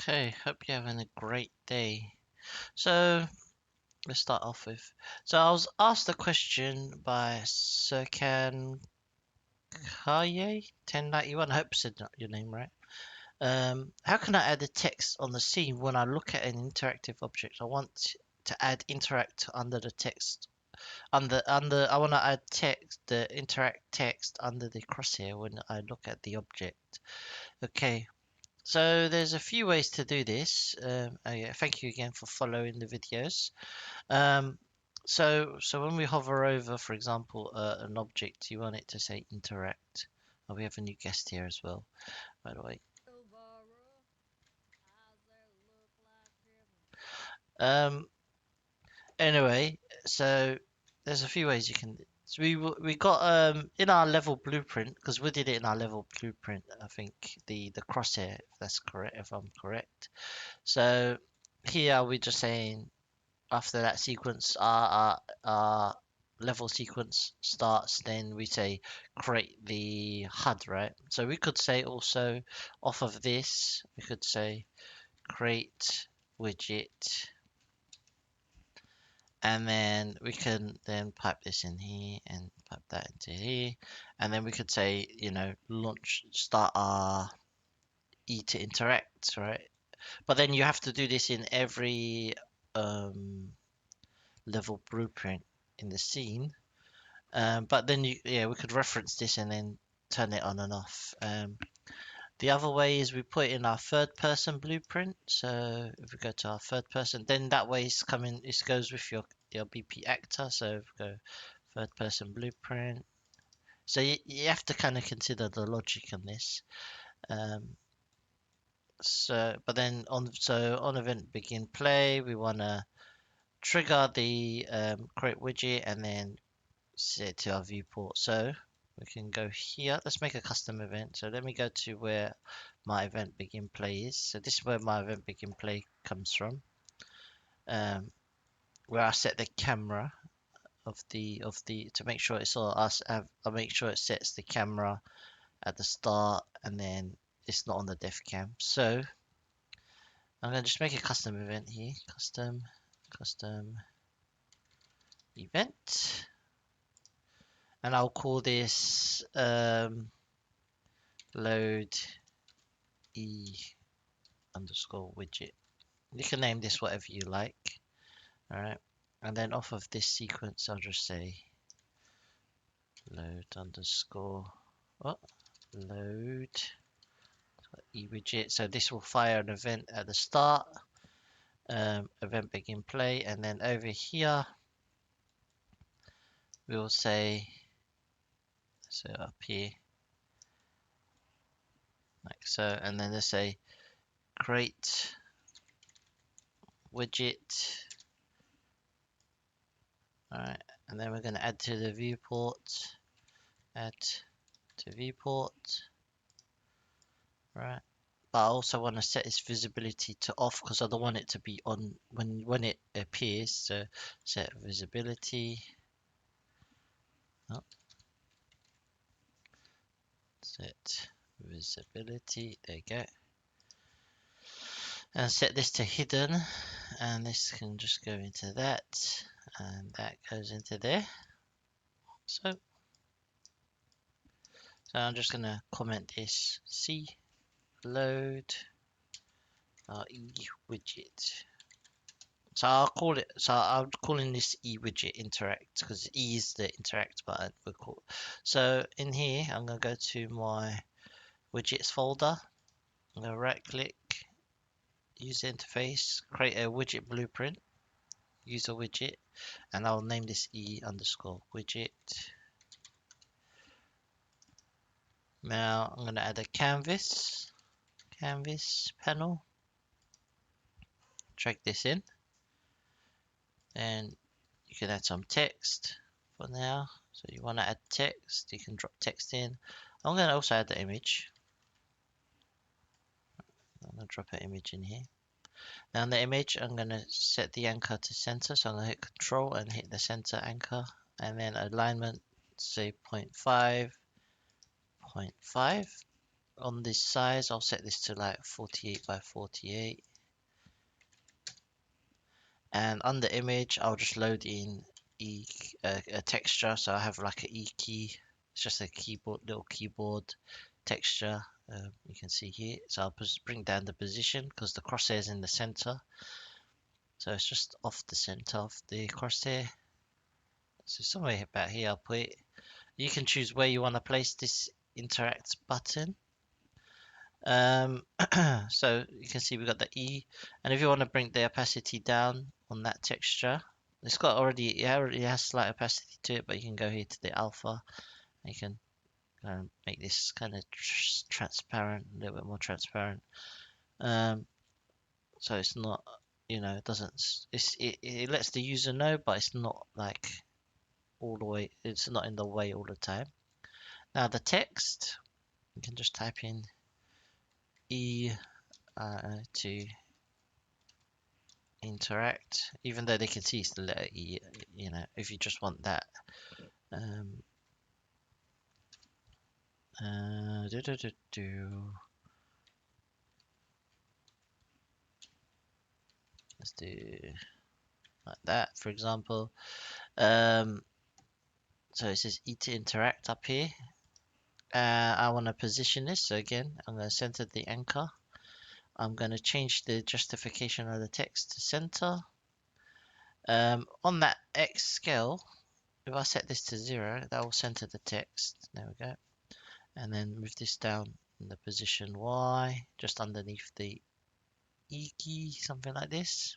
Okay, hope you're having a great day. So, let's start off with. So, I was asked a question by Serkan Kaye 1091. I hope I said your name right. How can I add a text on the scene when I look at an interactive object? I want to add interact under the text. I want to add text, the interact text under the crosshair when I look at the object. Okay, so there's a few ways to do this. Yeah, thank you again for following the videos. Um, so when we hover over, for example, an object, you want it to say interact. Oh, we have a new guest here as well, by the way. Um, anyway, so there's a few ways you can. So we got in our level blueprint because we did it in our level blueprint. I think the crosshair, if that's correct, if I'm correct. So here we're just saying after that sequence, our level sequence starts, then we say create the HUD, right? So we could say also off of this, we could say create widget, and then we can then pipe this in here and pipe that into here, and then we could say, launch, start our E to interact, right? But then you have to do this in every um, level blueprint in the scene. But then we could reference this and then turn it on and off. The other way is we put it in our third person blueprint. So if we go to our third person, then that way it's coming, it goes with your BP actor. So if we go third person blueprint. So you have to kind of consider the logic on this. Um, but then on event begin play, we want to trigger the create widget and then set it to our viewport. So we can go here. Let's make a custom event. So let me go to where my event begin play is. So this is where my event begin play comes from. Where I set the camera of the to make sure it's all us. I'll make sure it sets the camera at the start and then it's not on the def cam. So I'm gonna just make a custom event here. Custom event, and I'll call this load e underscore widget. You can name this whatever you like. All right. And then off of this sequence, I'll just say load underscore what? Load e widget. So this will fire an event at the start, event begin play, and then over here we will say, so up here like so, and then let's say create widget. All right, and then we're going to add to the viewport, add to viewport, right? But I also want to set its visibility to off because I don't want it to be on when it appears. So set visibility. Oh, set visibility. There you go. And set this to hidden, and this can just go into that, and that goes into there. So I'm just gonna comment this C load e widget. So I'll call it. So I'm calling this e widget interact because E is the interact button. So in here, I'm gonna go to my widgets folder. I'm gonna right click, user interface, create a widget blueprint, user widget, and I'll name this e underscore widget. Now I'm gonna add a canvas panel. Drag this in, and you can add some text for now. So you want to add text, you can drop text in. I'm going to also add the image. I'm going to drop an image in here. Now in the image, I'm going to set the anchor to center. So I'm going to hit Control and hit the center anchor. And then alignment, say 0.5, 0.5. on this size, I'll set this to like 48 by 48. And under image, I'll just load in a texture. So I have like a E key. It's just a keyboard, little keyboard texture. You can see here. So I'll just bring down the position because the crosshair is in the center. So it's just off the center of the crosshair. So somewhere about here, I'll put it. You can choose where you want to place this interact button. So you can see we've got the E, and if you want to bring the opacity down on that texture, it already has slight opacity to it, but you can go here to the alpha. And you can make this kind of transparent, a little bit more transparent. So it's not, it doesn't, it lets the user know, but it's not like all the way, it's not in the way all the time. Now the text, you can just type in E to interact, even though they can see it's the letter E, if you just want that. Um, do, do, do, do. Let's do like that, for example. So it says E to interact up here. I want to position this, so again, I'm going to center the anchor. I'm going to change the justification of the text to center. On that X scale, if I set this to 0, that will center the text. There we go. And then move this down in the position Y, just underneath the E key, something like this.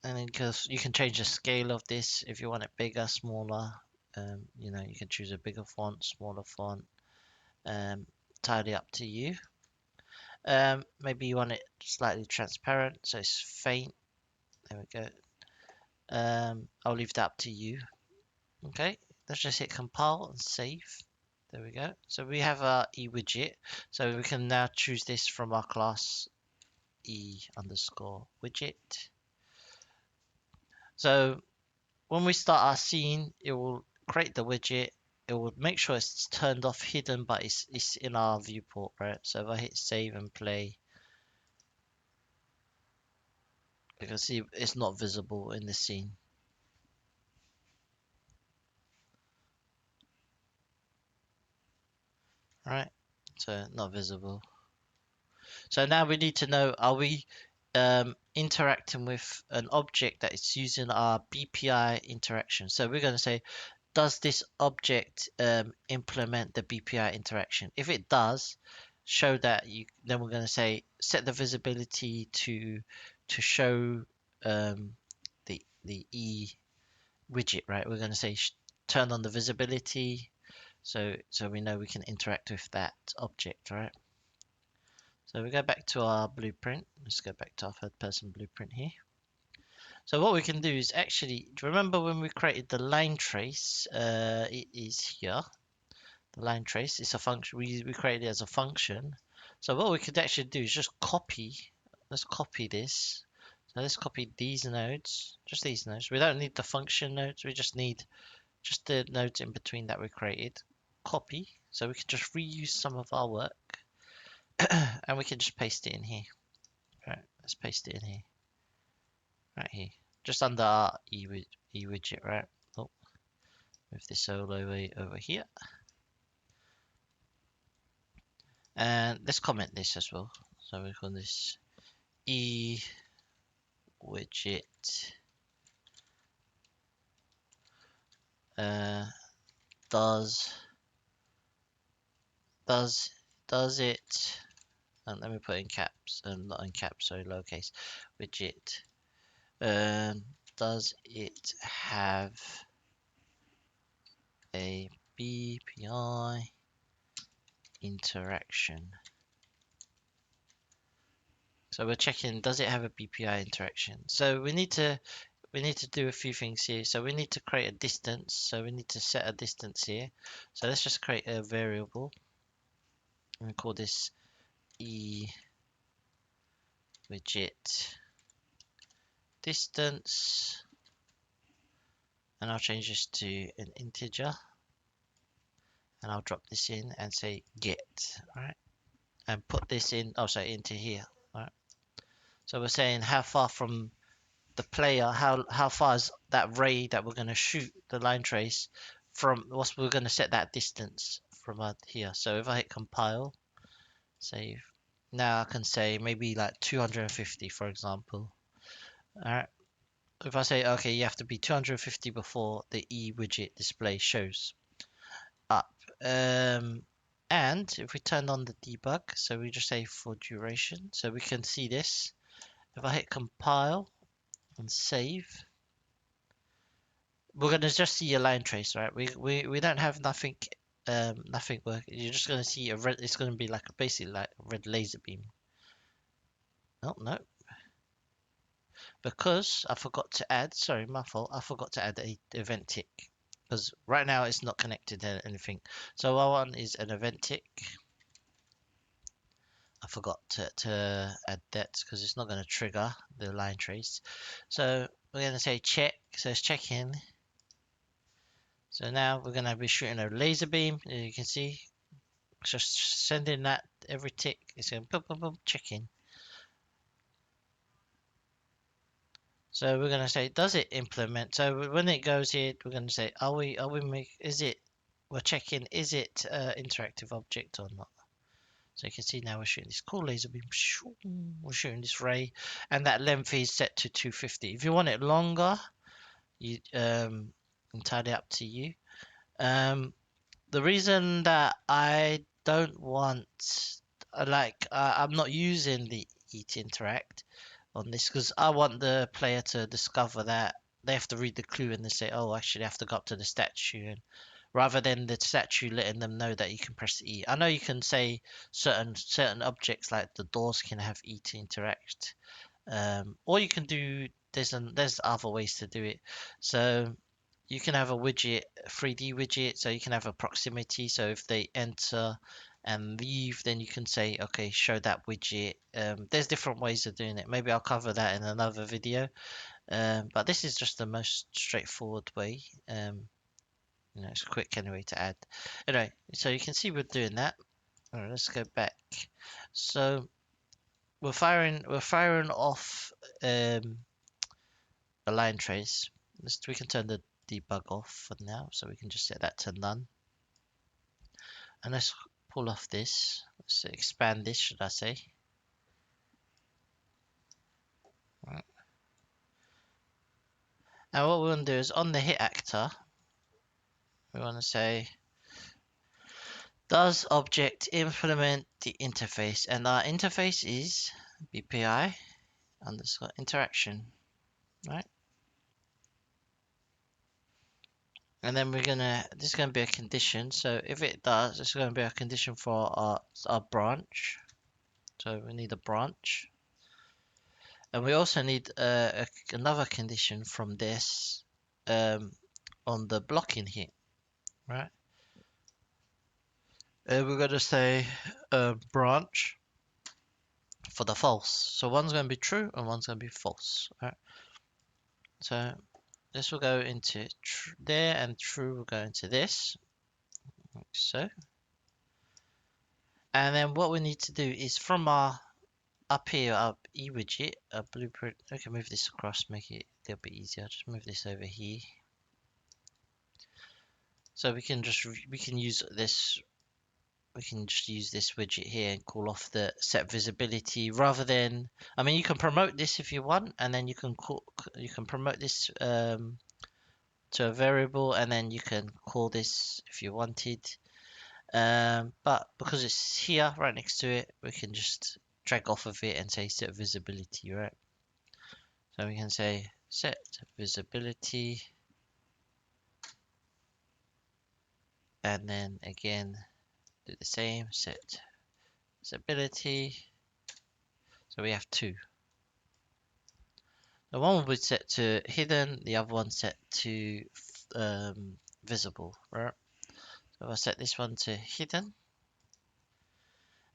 And then because you can change the scale of this if you want it bigger, smaller. You can choose a bigger font, smaller font. Entirely up to you. Maybe you want it slightly transparent, so it's faint. There we go. I'll leave that up to you. Okay, let's just hit compile and save. There we go. So we have our E widget. So we can now choose this from our class E underscore widget. So when we start our scene, it will create the widget. It will make sure it's turned off, hidden, but it's in our viewport, right? So if I hit save and play, you can see it's not visible in the scene. Right? So not visible. So now we need to know, are we interacting with an object that is using our BPI interaction? So we're going to say, does this object implement the BPI interaction? If it does, show that then we're going to say, set the visibility to show the E widget, right? We're going to say turn on the visibility, so we know we can interact with that object, right? So we go back to our blueprint. Let's go back to our third person blueprint here. So what we can do is actually, do you remember when we created the line trace? It is here. The line trace is a function. We created it as a function. So what we could actually do is just copy. Let's copy this. So let's copy these nodes, just these nodes. We don't need the function nodes. We just need just the nodes in between that we created. Copy. So we can just reuse some of our work. And we can just paste it in here. Right, let's paste it in here. Right here. Just under our E widget, right? Oh, move this all over here. And let's comment this as well. So we call this E widget does it, and let me put in caps, and not in caps, sorry, lowercase, widget, does it have a BPI interaction? So we're checking, does it have a BPI interaction? So we need to do a few things here. So we need to create a distance. So we need to set a distance here. So let's just create a variable and call this E widget distance, and I'll change this to an integer, and I'll drop this in and say get, right? And put this in, oh sorry, into here, right? So we're saying how far from the player, how far is that ray that we're going to shoot the line trace from, what's we're going to set that distance from here. So if I hit compile, save, now I can say maybe like 250, for example. All right. If I say, okay, you have to be 250 before the E widget display shows up. And if we turn on the debug, so we just say for duration, so we can see this. If I hit compile and save, we're gonna just see a line trace, right? We don't have nothing, nothing work. You're just gonna see a red. It's gonna be like basically like a red laser beam. Oh no, because I forgot to add. Sorry, my fault. I forgot to add a event tick because right now it's not connected to anything. So what I want is an event tick. I forgot to add that because it's not going to trigger the line trace. So we're going to say check. So it's checking. So now we're going to be shooting a laser beam. As you can see, just sending that every tick. It's going boom, boom, boom, checking. So we're going to say, does it implement? So when it goes here, we're going to say, we're checking, is it interactive object or not? So you can see now we're shooting this cool laser beam. We're shooting this ray, and that length is set to 250. If you want it longer, you entirely up to you. The reason that I don't want, I'm not using the eat interact on this because I want the player to discover that they have to read the clue and they say, oh, actually, I have to go up to the statue, and rather than the statue letting them know that you can press E. I know you can say certain objects like the doors can have E to interact, or you can do there's other ways to do it. So you can have a widget, a 3D widget, so you can have a proximity. So if they enter and leave, then you can say, okay, show that widget. There's different ways of doing it. Maybe I'll cover that in another video. But this is just the most straightforward way. It's quick anyway to add. Anyway, so you can see we're doing that. All right, let's go back. So we're firing off a line trace. We can turn the debug off for now, so we can just set that to none. And let's pull off this. Let's expand this, should I say? Right. And what we want to do is on the hit actor, we want to say, does object implement the interface? And our interface is BPI underscore interaction, right? And then this is gonna be a condition. So if it does, it's gonna be a condition for our branch. So we need a branch. And we also need another condition from this on the blocking hit, right? We're gonna say branch for the false. So one's gonna be true and one's gonna be false, right? So this will go into there, and true will go into this, like so. And then what we need to do is from our up here, our E widget, our blueprint. We can move this across, make it a little bit easier. Just move this over here. So we can just use this. We can just use this widget here and call off the set visibility rather than. I mean, you can promote this if you want, and then you can promote this to a variable, and then you can call this if you wanted. But because it's here right next to it, we can just drag off of it and say set visibility, right? So we can say set visibility, and then again do the same, set visibility. So we have two. The one will be set to hidden, the other one set to visible, right? So I'll set this one to hidden.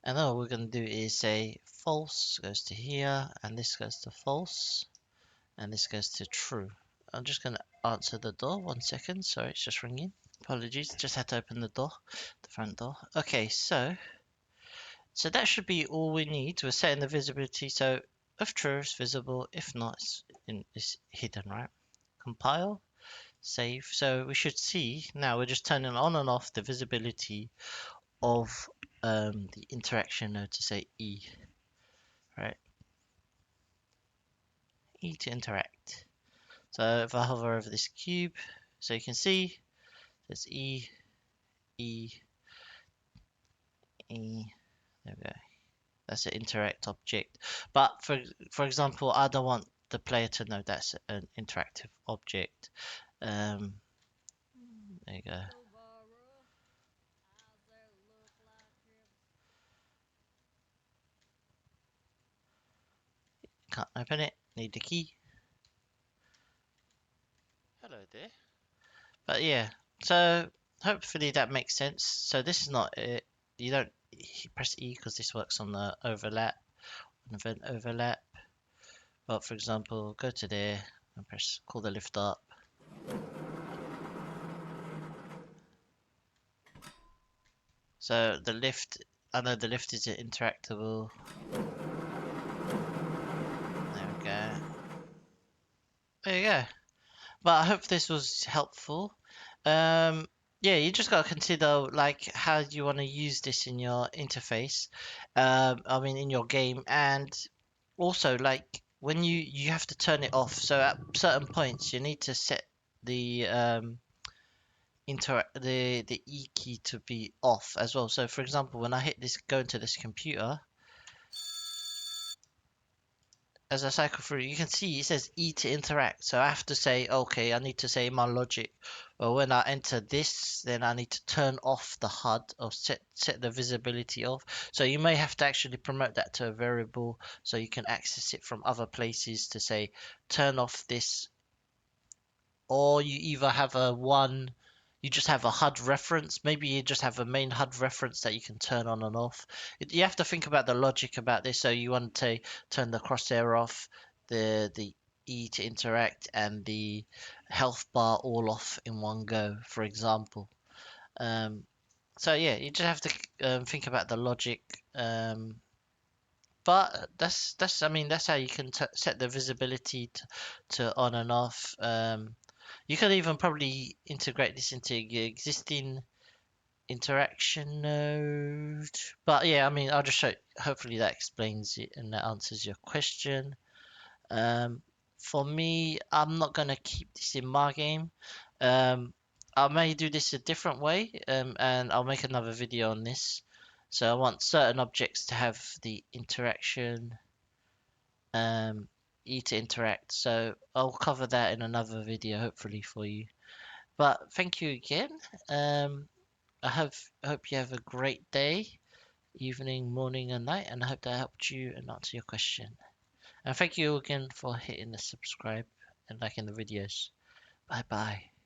And all we're going to do is say false goes to here, and this goes to false, and this goes to true. I'm just going to answer the door. 1 second. Sorry, it's just ringing. Apologies, just had to open the door, the front door. Okay, so that should be all we need. We're setting the visibility, so if true, it's visible. If not, it's hidden, right? Compile, save. So we should see now we're just turning on and off the visibility of the interaction node to say E, right? E to interact. So if I hover over this cube, so you can see there's E, E, E. There we go. That's an interact object. But for example, I don't want the player to know that's an interactive object. There you go. Can't open it. Need the key. Hello there. But yeah, so hopefully that makes sense. So this is not it. You don't press E because this works on the overlap, an event overlap. But for example, go to there and press call the lift up. So the lift, I know the lift is interactable. There we go. There you go. But I hope this was helpful. Um, yeah, you just got to consider like how you want to use this in your interface. I mean in your game, and also like when you have to turn it off. So at certain points you need to set the the E key to be off as well. So for example, when I hit this, go into this computer, as I cycle through, you can see it says E to interact. So I have to say, okay, I need to say in my logic, well, when I enter this, then I need to turn off the HUD or set the visibility off. So you may have to actually promote that to a variable so you can access it from other places to say, turn off this, or you either have you just have a HUD reference. Maybe you just have a main HUD reference that you can turn on and off. You have to think about the logic about this. So you want to turn the crosshair off, the E to interact, and the health bar all off in one go, for example. Um, so yeah, you just have to think about the logic. But that's I mean that's how you can set the visibility to on and off. You could even probably integrate this into your existing interaction node. But yeah, I mean, I'll just show. Hopefully that explains it and that answers your question. Um, for me, I'm not gonna keep this in my game. Um, I may do this a different way, and I'll make another video on this. So I want certain objects to have the interaction, um, E to interact. So I'll cover that in another video, hopefully for you. But thank you again. Um, I hope you have a great day, evening, morning, and night, and I hope that helped you and answer your question. And thank you again for hitting the subscribe and liking the videos. Bye bye.